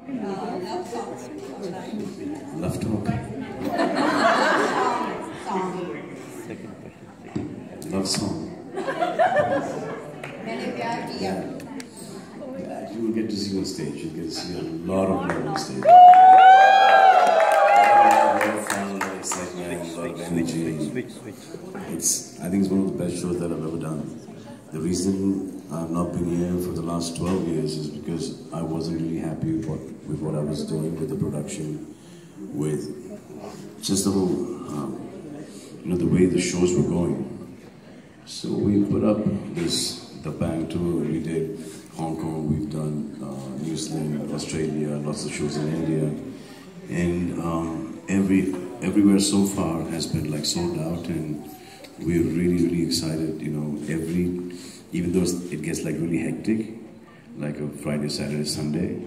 Love songs. Love talk. Second question. Love song. Yeah. You will get to see on stage. You get to see a lot of love on stage. A lot of fun, a lot of excitement, a lot of energy. I think it's one of the best shows that I've ever done. The reason I've not been here for the last 12 years is because I wasn't really happy with what I was doing, with the production, with just the whole, the way the shows were going. So we put up the Bang tour. We did Hong Kong, we've done New Zealand, Australia, lots of shows in India, and everywhere so far has been like sold out, and we're really excited. Even though it gets like really hectic, like a Friday, Saturday, Sunday.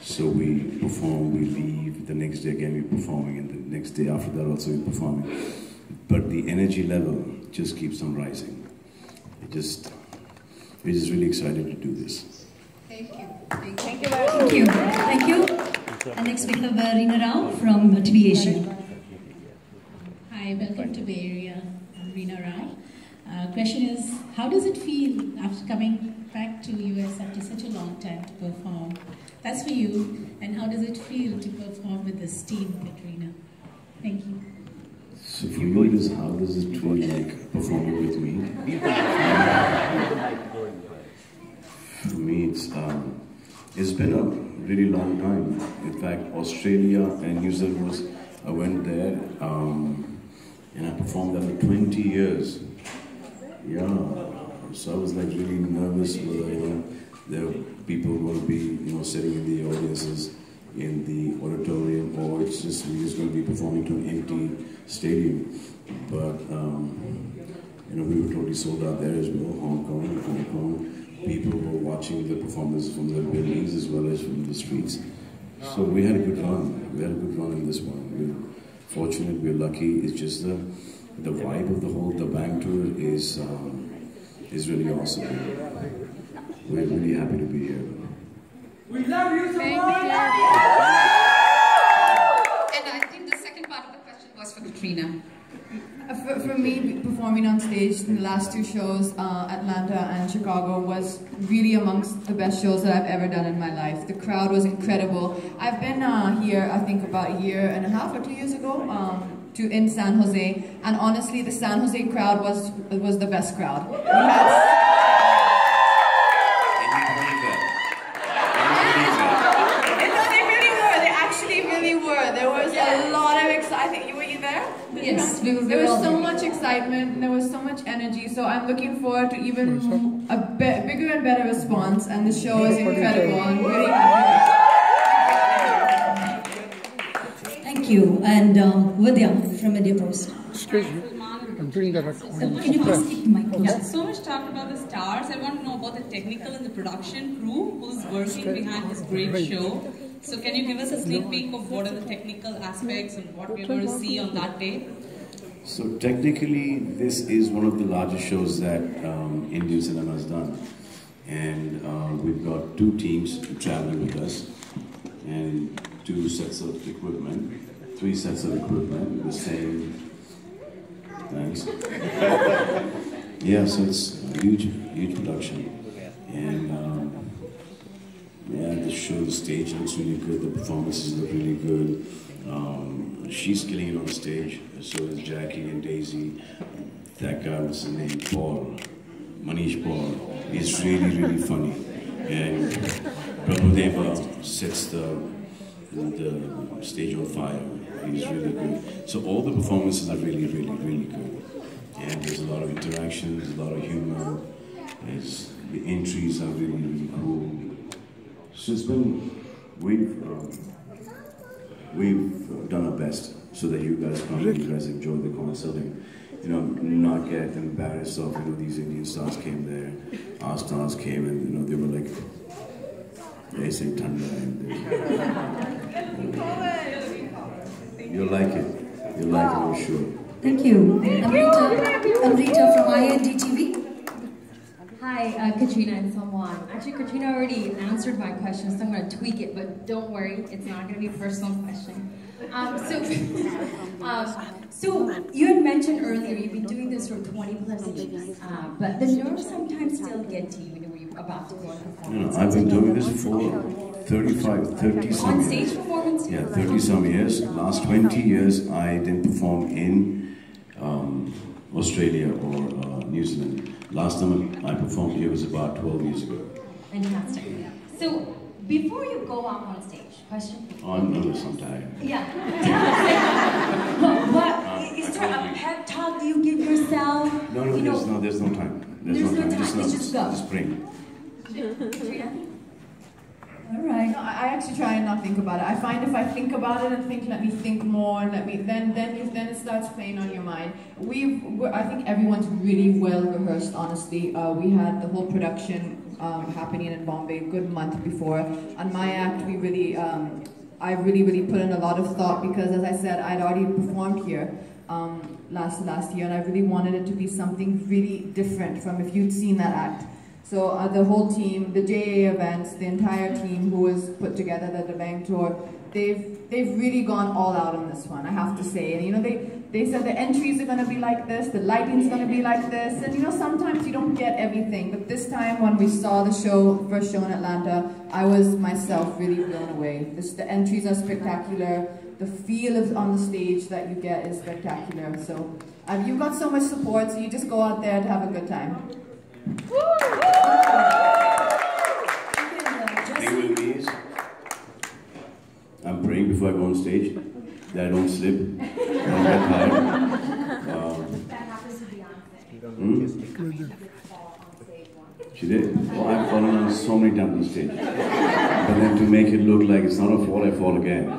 So we perform, we leave, the next day again we're performing, and the next day after that also we're performing. But the energy level just keeps on rising. We're just really excited to do this. Thank you. Thank you. Thank you. And next we have Reena Rao from TV Asia. Hi, welcome to Bay Area. I'm Reena Rao. Question is, how does it feel after coming back to US after such a long time to perform? That's for you. And how does it feel to perform with this team, Katrina? Thank you. So for you, how does it feel like performing with me? For me, it's been a really long time. In fact, Australia and New Zealand I went there and I performed there for 20 years. Yeah, so I was like really nervous whether there people will be sitting in the audiences in the auditorium, or it's just we're just going to be performing to an empty stadium. But we were totally sold out there as well. Hong Kong. People were watching the performance from the buildings as well as from the streets. So we had a good run. We had a good run in this one. We're fortunate. We're lucky. It's just the vibe of the Bang tour is really awesome. We're really happy to be here. We love you so much! And I think the second part of the question was for Katrina. For me, performing on stage in the last two shows, Atlanta and Chicago, was really amongst the best shows that I've ever done in my life. The crowd was incredible. I've been here, I think about a year and a half or 2 years ago, in San Jose, and honestly, the San Jose crowd was the best crowd. We had there was a lot of excitement. Were you there? Yes, we were. There was so much excitement and there was so much energy. So I'm looking forward to even a bigger and better response. And the show is incredible. I'm really happy. Thank you. And Vidya from Media Post. Excuse me. I'm doing that recording. Can you please keep the mic close? Yeah, so much talk about the stars. I want to know about the technical and the production crew who's working behind this great show. So can you give us a sneak peek of what are the technical aspects and what we're going to see on that day? So technically, this is one of the largest shows that Indian cinema has done. And we've got 2 teams traveling with us and 2 sets of equipment, 3 sets of equipment, the same. Thanks. Yeah, so it's a huge production. And yeah, the show, the stage looks really good, the performances look really good. She's killing it on stage, so is Jackie and Daisy. That guy, what's his name? Paul, Manish Paul. He's really funny. And Prabhudeva sets the stage on fire. He's really good. So all the performances are really good. And there's a lot of interaction, there's a lot of humor. The entries are really cool. So it's been, we've done our best so that you guys come, you guys enjoy the concert and not get embarrassed of these Indian stars came there, our stars came and they were like, they say Thanda and you'll like it, I'm sure. Thank you. Amrita from IND TV. Hi. Hi, Katrina and Salman. Actually, Katrina already answered my question, so I'm going to tweak it, but don't worry, it's not going to be a personal question. So you had mentioned earlier you've been doing this for 20 plus years, but the nerves sometimes still get to you when you're about to go on performance. I've been doing this for 30 some on years. stage performance? Yeah, 30 some years. Last 20 years I didn't perform in Australia or New Zealand. Last time I performed here was about 12 years ago. Fantastic. So before you go out on stage, question? Oh, I'm nervous, I'm tired. Yeah. What is there a pep talk you give yourself? No, there's no time. There's no time. It's just go. Just bring. All right. No, I actually try and not think about it. I find if I think about it and think, let me think more, then it starts playing on your mind. I think everyone's really well rehearsed. Honestly, we had the whole production happening in Bombay a good month before. On my act, I really put in a lot of thought because, as I said, I'd already performed here last year, and I really wanted it to be something really different from if you'd seen that act. So the whole team, the JA events, the entire team who was put together the Bang tour, they've really gone all out on this one, I have to say. And they said the entries are going to be like this, the lighting's going to be like this, and sometimes you don't get everything. But this time when we saw the first show in Atlanta, I was myself really blown away. The entries are spectacular. The feel on the stage that you get is spectacular. So you've got so much support, so you just go out there to have a good time. Thing with me is, I'm praying before I go on stage that I don't slip, I don't get tired. That happens to Beyonce. She did? Well, I've fallen on so many times on stage. But then to make it look like it's not a fall, I fall again.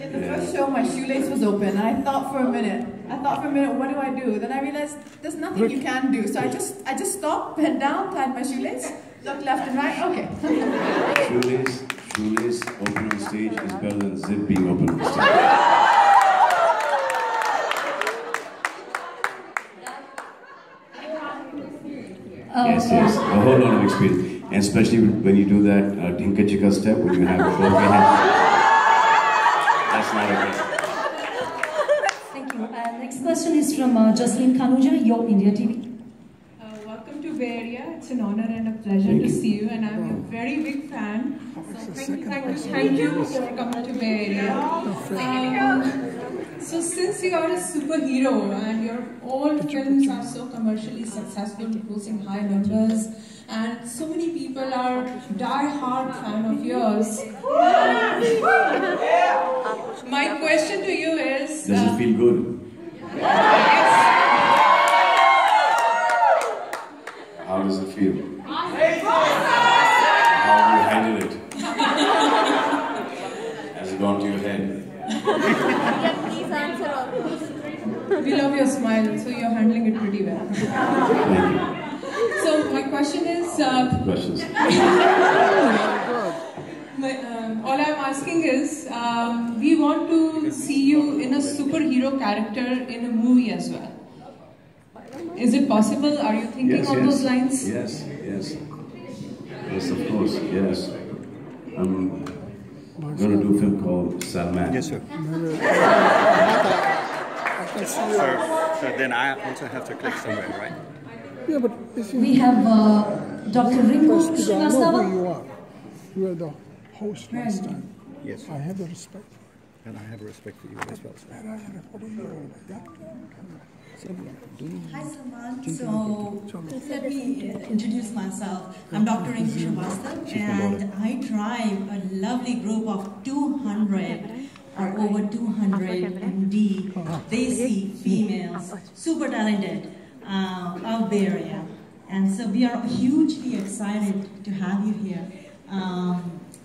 In the first show, my shoelace was open, and I thought for a minute, what do I do? Then I realized there's nothing you can do. So I just stopped, bent down, tied my shoelace, looked left and right, okay. Shoelace open on stage is better than zip being open on stage. Yes, a whole lot of experience. And especially when you do that Tinka Chika step, when you have a both hands. That's not okay. Thank you. Next question is from Jocelyn Kanuja, Yo India TV. Welcome to Bay Area. It's an honor and a pleasure to see you, and I'm a very big fan. So thank you for coming to Bay Area. So since you are a superhero and your all films are so commercially successful, grossing high numbers, and so many people are die-hard fan of yours, my question to you is... Does it feel good? How does it feel? How do you handle it? Has it gone to your head? Please answer all those. We love your smile, so you're handling it pretty well. Thank you. So my question is... Questions? all I'm asking is, we want to see you in a superhero character in a movie as well. Is it possible? Are you thinking on those lines? Yes, of course, yes. I'm going to do a film called Salman. Yes, sir. So then I also have to click somewhere, right? Yeah, but we have Dr. Ringo Srivastava. I know who you are. You are the host last time. Yes. I have the respect. And I have respect for you as well, sir. Hi Salman, so let me introduce myself. I'm Dr. Ringo Srivastava, and I drive a lovely group of 200 or over 200 MD, Desi females, super talented of Bay Area. And so we are hugely excited to have you here.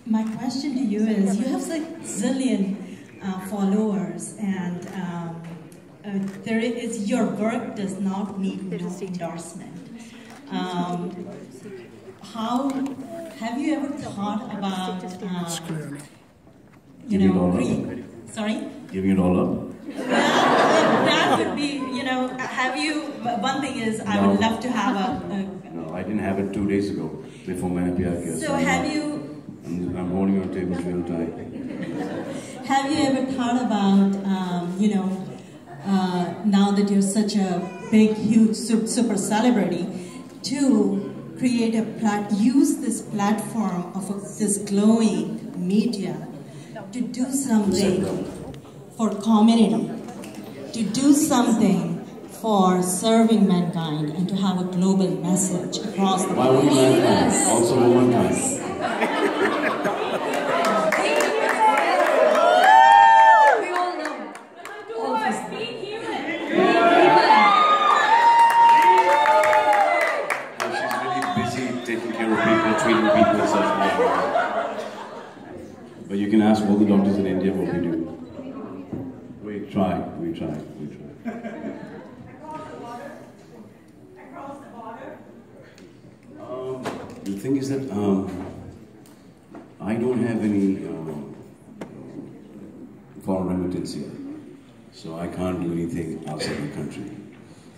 My question to you is, you have such zillion followers, and your work does not need no endorsement. How have you ever thought about Sorry? Giving it all up? that would be, have you, one thing is, I would love to have No, I didn't have it 2 days ago, before Maine Pyar Kiya. So have you... I'm holding on tables real tight. Have you ever thought about, now that you're such a big, huge, super celebrity, to create use this platform of this glowing media to do something for community, to do something for serving mankind, and to have a global message across the world? Why would mankind? Also womankind. But you can ask all the doctors in India what we do. We try. The thing is that I don't have any foreign remittance here, so I can't do anything outside the country.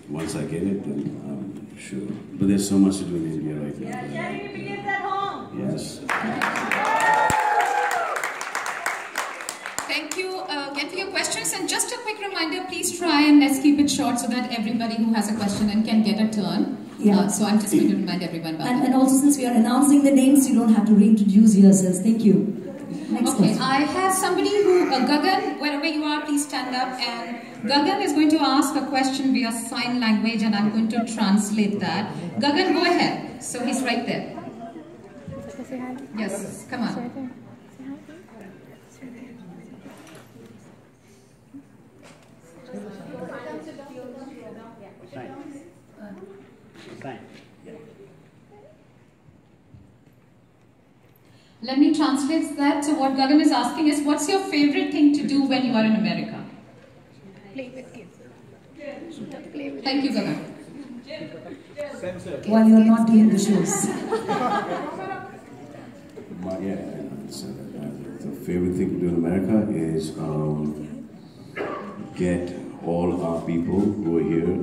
Once I get it, then I'm sure. But there's so much to do in India right now. Yes. Thank you again for your questions. And just a quick reminder, please try and let's keep it short so that everybody who has a question and can get a turn. Yeah. So I'm just going to remind everyone about that. And also, since we are announcing the names, you don't have to reintroduce yourselves. Thank you. Next question. I have somebody who, Gagan, wherever you are, please stand up. And Gagan is going to ask a question via sign language, and I'm going to translate that. Gagan, go ahead. So he's right there. Yes, come on. Let me translate that. So what Gagan is asking is, what's your favorite thing to do when you are in America? Play with kids. Thank you, Gagan. While you're not doing the shows. The favorite thing to do in America is get all our people who are here,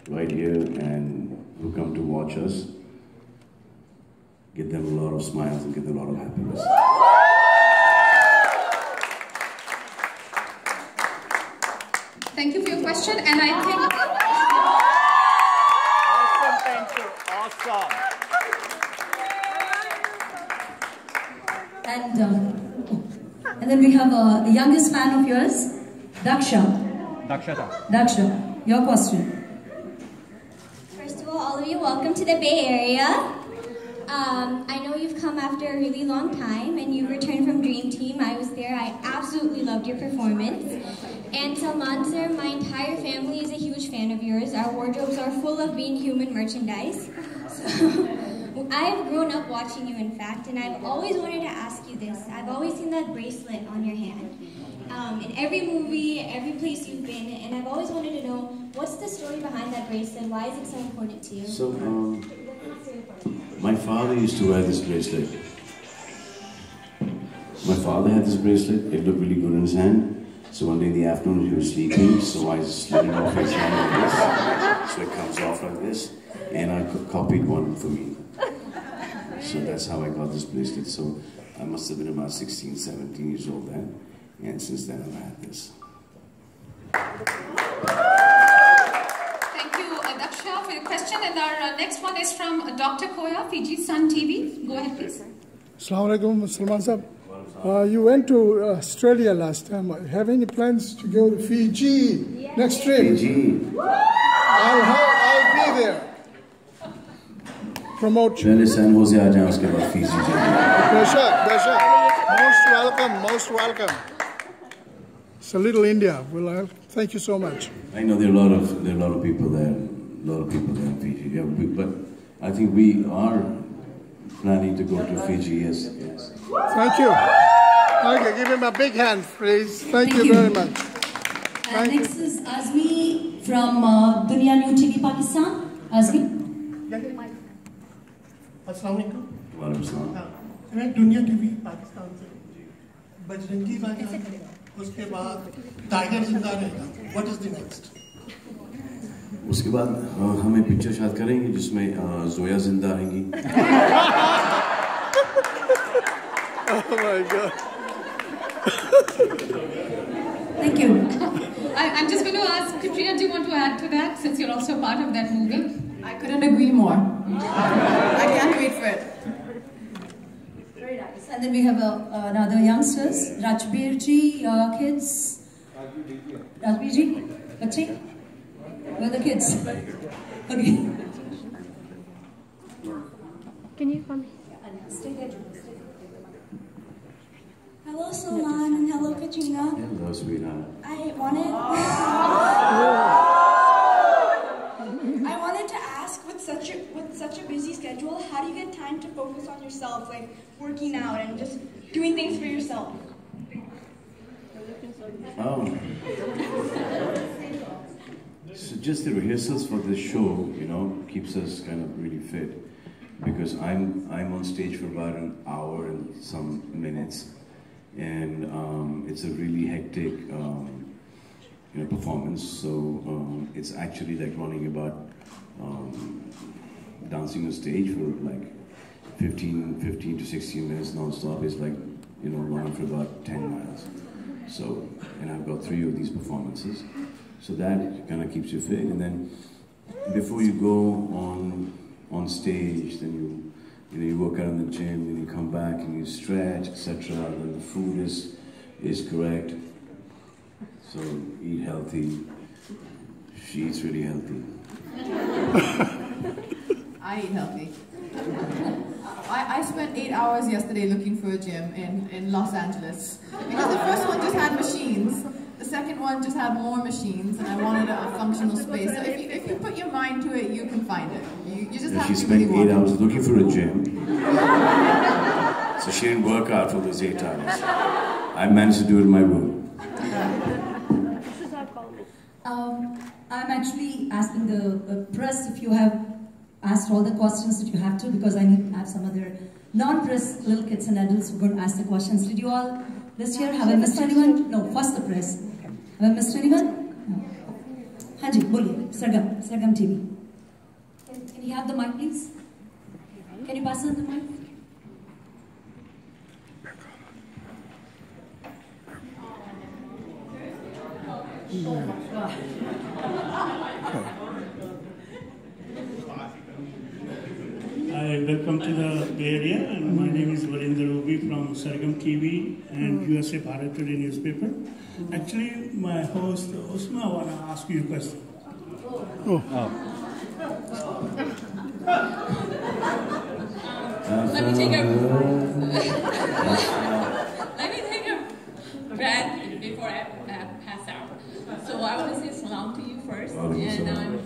right here, and who come to watch us, get them a lot of smiles and get them a lot of happiness. Thank you for your question, and I think... Awesome, thank you. Awesome. And then we have the youngest fan of yours, Daksha. Daksha, your question. First of all of you, welcome to the Bay Area. I know you've come after a really long time and you've returned from Dream Team. I was there. I absolutely loved your performance. And Salman sir, my entire family is a huge fan of yours. Our wardrobes are full of Being Human merchandise. So, I've grown up watching you, in fact, and I've always wanted to ask you this. I've always seen that bracelet on your hand. In every movie, every place you've been, and I've always wanted to know, what's the story behind that bracelet? Why is it so important to you? So, my father used to wear this bracelet. My father had this bracelet. It looked really good in his hand. So one day in the afternoon he was sleeping, so I slid it off his hand like this. So it comes off like this. And I copied one for me. So that's how I got this bracelet. So I must have been about 16, 17 years old then. And since then I've had this. Thank you, Daksha, for your question. And our next one is from Dr. Koya, Fiji Sun TV. Go ahead, please. Assalamu alaikum, Salman sahab. You went to Australia last time. Have any plans to go to Fiji next trip? Fiji. I'll be there. Promote. पहले San होसे आ जाएं उसके बाद Fiji Beshak. Most welcome. It's a little India. Well, thank you so much. I know there are a lot of people there, in Fiji. Yeah, but I think we are planning to go to Fiji. Yes. Thank you. Okay, give him a big hand, please. Thank you very much. Next is Azmi from Dunia New TV Pakistan. Azmi. अस्सलामुअलैकुम। वालेकुम सलाम। मैं दुनिया TV Pakistan से बजरंगी भाई उसके बाद tiger जिंदा रहेगा. What is the next? उसके बाद हमें पिक्चर शायद करेंगे जिसमें जोया जिंदा रहेंगी. Oh my God. Thank you. I'm just going to ask, Katrina, do you want to add to that, since you're also part of that movie? I couldn't agree more. I can't wait for it. Very nice. And then we have another youngsters, Rajbir ji, kids. Rajbir ji, bache? Where are the kids? Okay. Can you come? Stay there. Hello, Salman, and hello, Katrina. Hello, sweetheart. I wanted to ask, with such a busy schedule, how do you get time to focus on yourself, like working out and just doing things for yourself? So just the rehearsals for this show, you know, keeps us kind of really fit, because I'm on stage for about an hour and some minutes, and it's a really hectic performance. So it's actually like running about dancing on stage for like 15 to 16 minutes non-stop is like, you know, running for about 10 miles. So, and I've got 3 of these performances. So that kind of keeps you fit. And then before you go on stage, then you work out in the gym, then you come back and you stretch, etc. Then the food is correct. So eat healthy. She eats really healthy. I eat healthy. I spent 8 hours yesterday looking for a gym in Los Angeles. Because the first one just had machines, the second one just had more machines, and I wanted a functional space. So if you put your mind to it, you can find it. You just have to spent really 8 hours looking for a gym. So she didn't work out for those 8 hours. I managed to do it in my room. I'm actually asking the press if you have asked all the questions that you have to, because I need to have some other non-press little kids and adults who are going to ask the questions. Did you all this year have I missed anyone? No, first the press. Have I missed anyone? No. Haji, boliye, Sargam TV. Can you have the mic, please? Can you pass on the mic? Hi, welcome to the Bay Area, and my name is Varinder Ruby from Sargam TV and USA Bharat Today newspaper. Actually, my host, Usma, I want to ask you a question. Let me take a breath before I pass out. So I want to say salam to you first, and I'm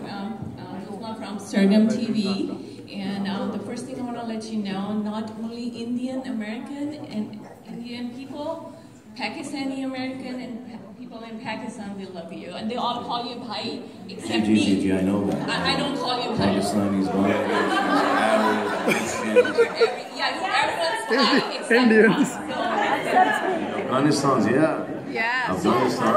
Usma from Sargam TV. And the first thing I want to let you know, not only Indian American and Indian people, Pakistani American and people in Pakistan, they love you. And they all call you Bhai, except me. I know that. I don't call you Bhai. Pakistanis, Bangladesh, everyone's Bhai except Indians. Afghanistan's, yeah. Yeah. Afghanistan.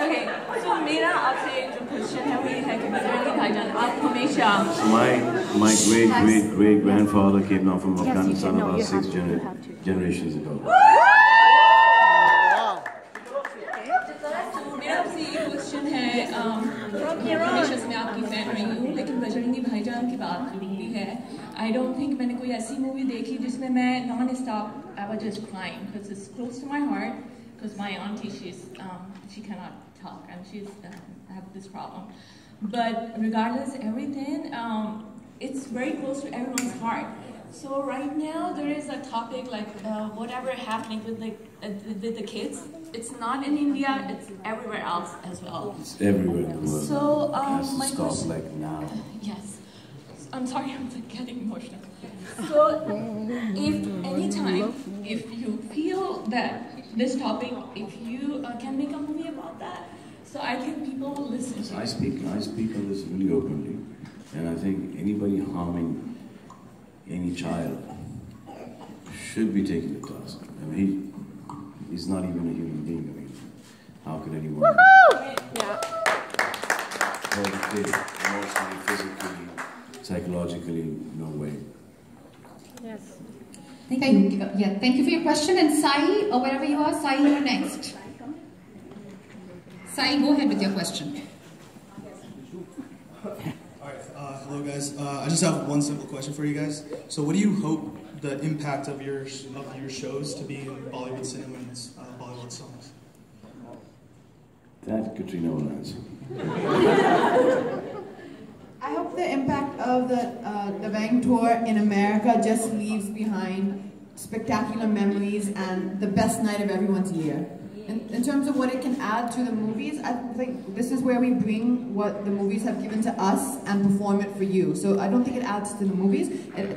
Okay, so मेरा आपसे जो question है वो ये है कि बजरंगी भाईजान आप हमेशा So my great grandfather came down from Afghanistan about 6 generations ago. मेरा आपसे ये क्वेश्चन है हमेशा से मैं आपकी फैन रही हूँ, लेकिन बजरंगी भाईजान की बात भी है. I don't think मैंने कोई ऐसी मूवी देखी जिसमें मैं non-stop I was just crying because it's close to my heart. Because my auntie, she cannot talk and she's have this problem. But regardless of everything, it's very close to everyone's heart. So right now there is a topic like whatever happening with the kids. It's not in India. It's everywhere else as well. It's everywhere in the world. So my question, like now. Yes. I'm sorry, I'm getting emotional. So if anytime, if you feel that this topic, if you can make a movie about that, so I think people will listen to I speak on this really openly, and I think anybody harming any child should be taking the class. I mean, he's not even a human being. I mean, how could anyone hold a kid emotionally, physically, psychologically? No way. Yes. Thank you for your question. And Sai, or wherever you are, Sai, you are next. Sai, go ahead with your question. Hello guys, I just have one simple question for you guys. So what do you hope the impact of your shows to be in Bollywood cinema and Bollywood songs? That Katrina will answer. I hope the impact of the Bang Tour in America just leaves behind spectacular memories and the best night of everyone's year. In terms of what it can add to the movies, I think this is where we bring what the movies have given to us and perform it for you. So I don't think it adds to the movies.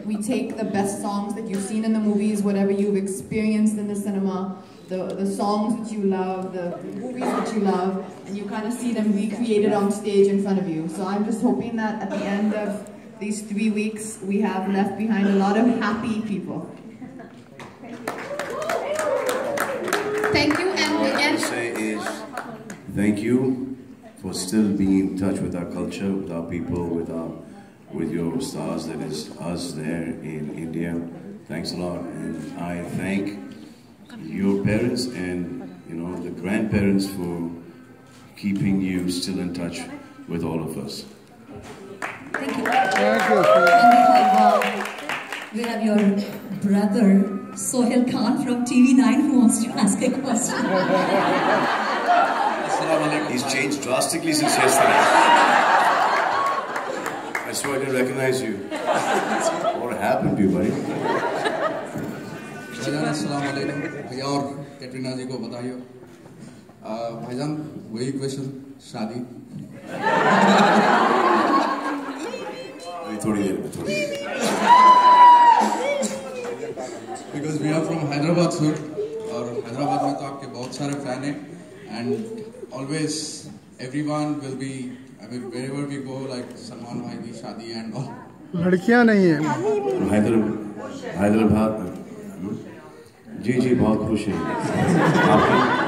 We take the best songs that you've seen in the movies, whatever you've experienced in the cinema, the songs that you love, the movies that you love, and you kind of see them recreated on stage in front of you. So I'm just hoping that at the end of these 3 weeks, we have left behind a lot of happy people. Thank you, and all I can say is thank you for still being in touch with our culture, with our people, with your stars. That is us there in India. Thanks a lot, and I thank your parents and the grandparents for keeping you still in touch with all of us. Thank you. We have your brother Sohail Khan from TV9 who wants to ask a question. He's changed drastically since yesterday. I swear I didn't recognize you. What happened to you, buddy? अस्सलाम वालेकुम भैया और कैटरीना जी को बताइए भाईजान वही question शादी थोड़ी देर because we are from Hyderabad sir और हैदराबाद में तो आपके बहुत सारे फैन हैं and always everyone will be I mean wherever we go like Salman भाई की शादी and all लड़कियां नहीं है हैदराबाद जी बहुत खुश हैं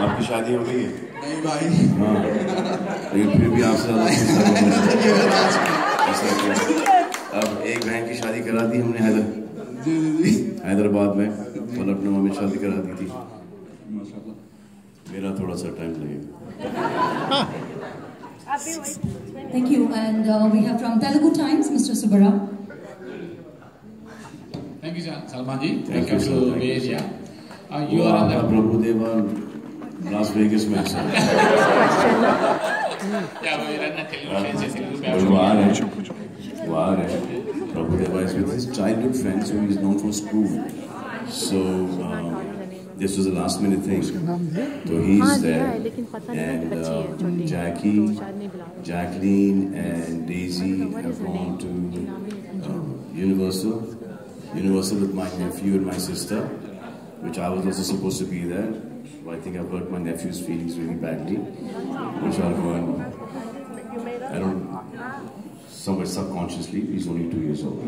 आपकी शादी हो गई है नहीं भाई हाँ लेकिन फिर भी आपसे अब एक बहन की शादी करा दी हमने हैदराबाद में और लखनऊ में शादी करा दी थी मेरा थोड़ा सा टाइम लगेगा Thank you, and we have from Telugu Times, Mr. Subara. Thank you, Salman ji. Welcome to Bay Area. You are on the Prabhu Deva, Las Vegas में सर। क्या वो इधर television वाह है Prabhu Deva is with his childhood friends who he is known from school. So this was a last minute thing. So he's there, and Jackie, Jacqueline, and Daisy have gone to Universal with my nephew and my sister, which I was also supposed to be there. But I think I've hurt my nephew's feelings really badly, which I'll go and somewhere subconsciously, he's only 2 years old.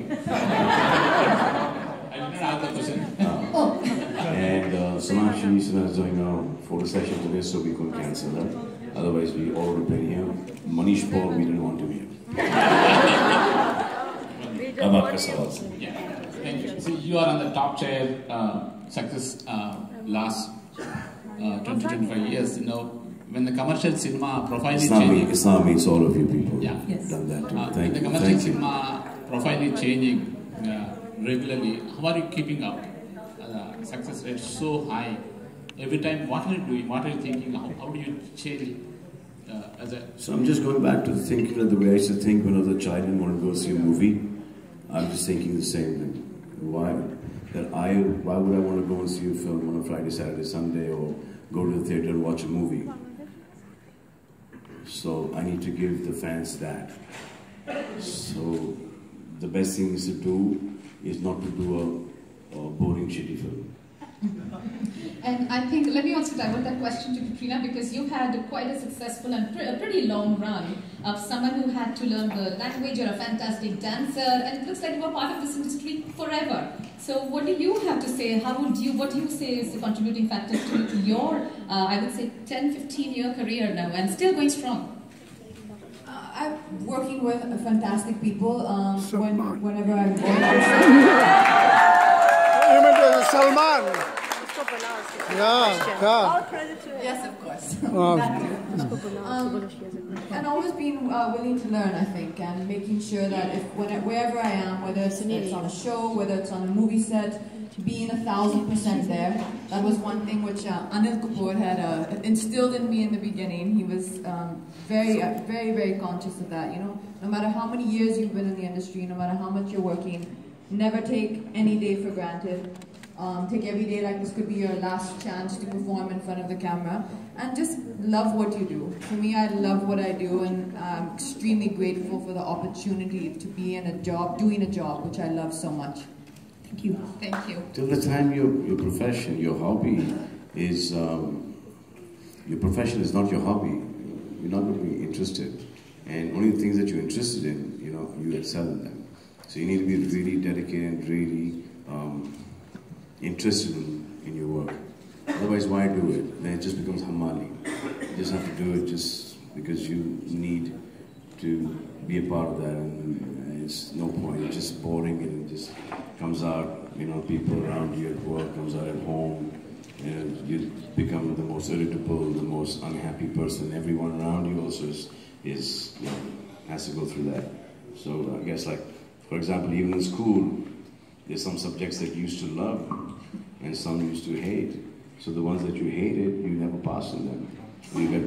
And Sonakshi is doing a photo session today, so we couldn't cancel that. Otherwise, we all would have been here. Manish Paul, we didn't want to be here. Yeah, thank you. So you are on the top chair, success last 20-25 years. When the commercial cinema profile is changing. It's not me, it's all of you people. Yeah. Yes. Done that too. Thank you. The commercial cinema profile is changing regularly. How are you keeping up? Success rate so high. Every time, what are you doing? What are you thinking? How do you change as a... So I'm just going back to the way I used to think when I was a child and wanted to go see a movie. I'm just thinking the same thing. Why would I want to go and see a film on a Friday, Saturday, Sunday, or go to the theater and watch a movie? So I need to give the fans that. So the best thing is to do is not to do a boring, shitty film. And I think, let me also divert that question to Katrina, because you had quite a successful and a pretty long run of someone who had to learn the language. You're a fantastic dancer, and it looks like you were part of this industry forever. So what do you have to say? What do you say is the contributing factor to your, I would say, 10-15-year career now, and still going strong? I'm working with fantastic people. Whenever I'm going You mean Salman? Yeah. Yes, of course. And always being willing to learn, I think, and making sure that wherever I am, whether it's on a show, whether it's on a movie set, being 1000% there. That was one thing which Anil Kapoor had instilled in me in the beginning. He was very, very conscious of that. You know, no matter how many years you've been in the industry, no matter how much you're working, never take any day for granted. Take every day like this could be your last chance to perform in front of the camera, and just love what you do. For me, I love what I do, and I'm extremely grateful for the opportunity to be in a job, doing a job which I love so much. Thank you. Thank you. Till the time your profession, your hobby is, your profession is not your hobby, you're not going to be interested. And only the things that you're interested in, you know, you excel in them. So you need to be really dedicated, really interested in your work. Otherwise, why do it? Then it just becomes hamali. You just have to do it just because you need to be a part of that, and it's no point. It's just boring, and it just comes out. You know, people around you at work, comes out at home, and you become the most irritable, the most unhappy person. Everyone around you also is you know, has to go through that. So I guess, like, for example, even in school, there's some subjects that you used to love and some you used to hate. So the ones that you hated, you never passed in them. You get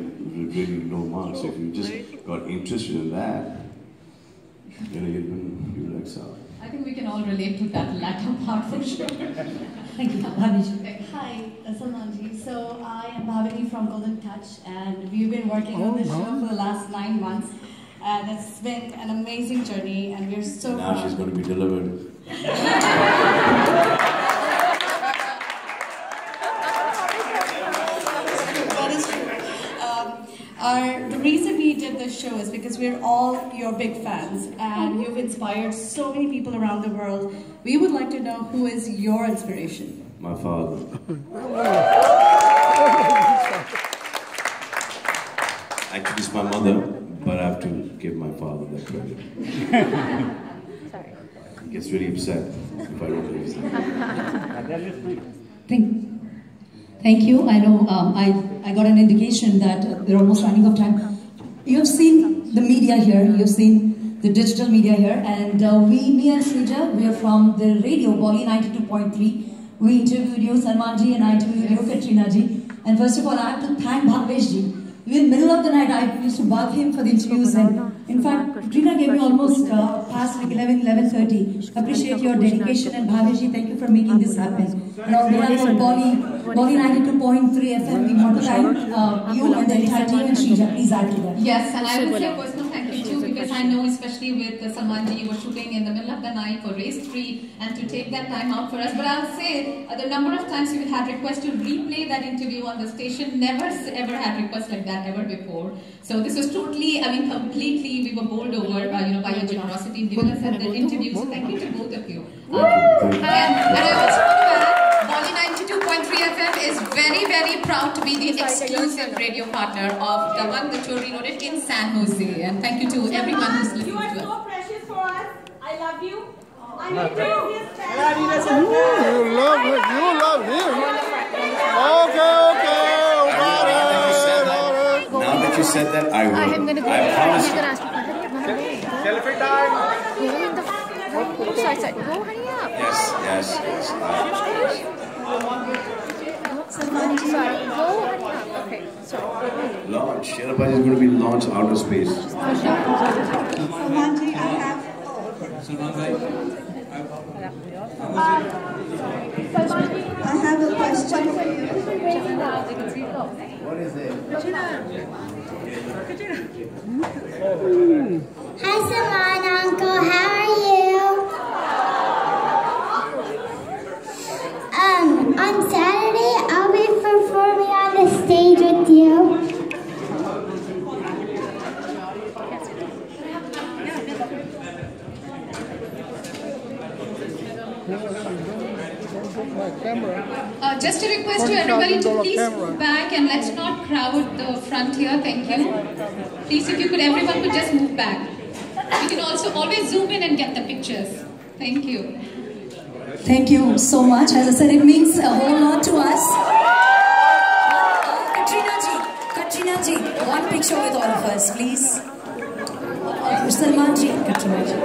really low marks. So if you just got interested in that, you know, you would excel. I think we can all relate to that latter part for sure. Thank you. Bhavini. Hi, Salmanji. So I am Bhavini from Golden Touch, and we've been working on this show for the last 9 months. And it's been an amazing journey, and we're so now proud. She's going to be delivered. That is true. The reason we did this show is because we're all your big fans, and you've inspired so many people around the world. We would like to know, who is your inspiration? My father. Actually, it's my mother, but I have to give my father that credit. Sorry. He gets really upset if I don't do his name. Thank you. I know I got an indication that they're almost running out of time. You have seen the media here, you have seen the digital media here, and me and Srija, we are from the radio, Bolly 92.3. We interviewed you, Salmanji, and I interviewed you, Katrina ji. And first of all, I have to thank Bhavesh ji. In the middle of the night, I used to bug him for the interviews, and in fact, Katrina gave me almost past like 11:30. Appreciate your dedication, and Bhavesh ji, thank you for making this happen. And on behalf of Bolly 92.3 FM, we want to thank you and the entire team, and Srija, please add to that. Yes, and I would say a personal thank you too, because I know, especially with Salmanji, you were shooting in the middle of the night for Race 3 and to take that time out for us. But I'll say the number of times you had requests to replay that interview on the station, never ever had requests like that ever before. So this was totally, I mean, completely, we were bowled over, you know, by your generosity in giving us that interview. So thank you to both of you. And I also want to add, Bolly 92.3 FM is very, very proud to be the exclusive radio partner of the one that you reloaded in San Jose. And thank you to everyone who's listening to us. You are so precious for us. I love you. I'm your craziest fan. You love him. You love him. Okay. Now that you said that, I will. I promise you. Selfie time. Sorry. Go hurry up. Yes. Sorry. Go hurry up. Okay. Sorry. Launch. Sherabai is going to be launched outer space. Salmanji, I have. I have a question for you. What is it? Hi, Salman Uncle. How are you? On Saturday, Just a request to everybody to please move back and let's not crowd the front here. Thank you. Please, if you could, everyone could just move back. You can also always zoom in and get the pictures. Thank you. Thank you so much. As I said, it means a whole lot to us. Katrina ji, one picture with all of us, please. Salman ji, Katrina ji.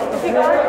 If you got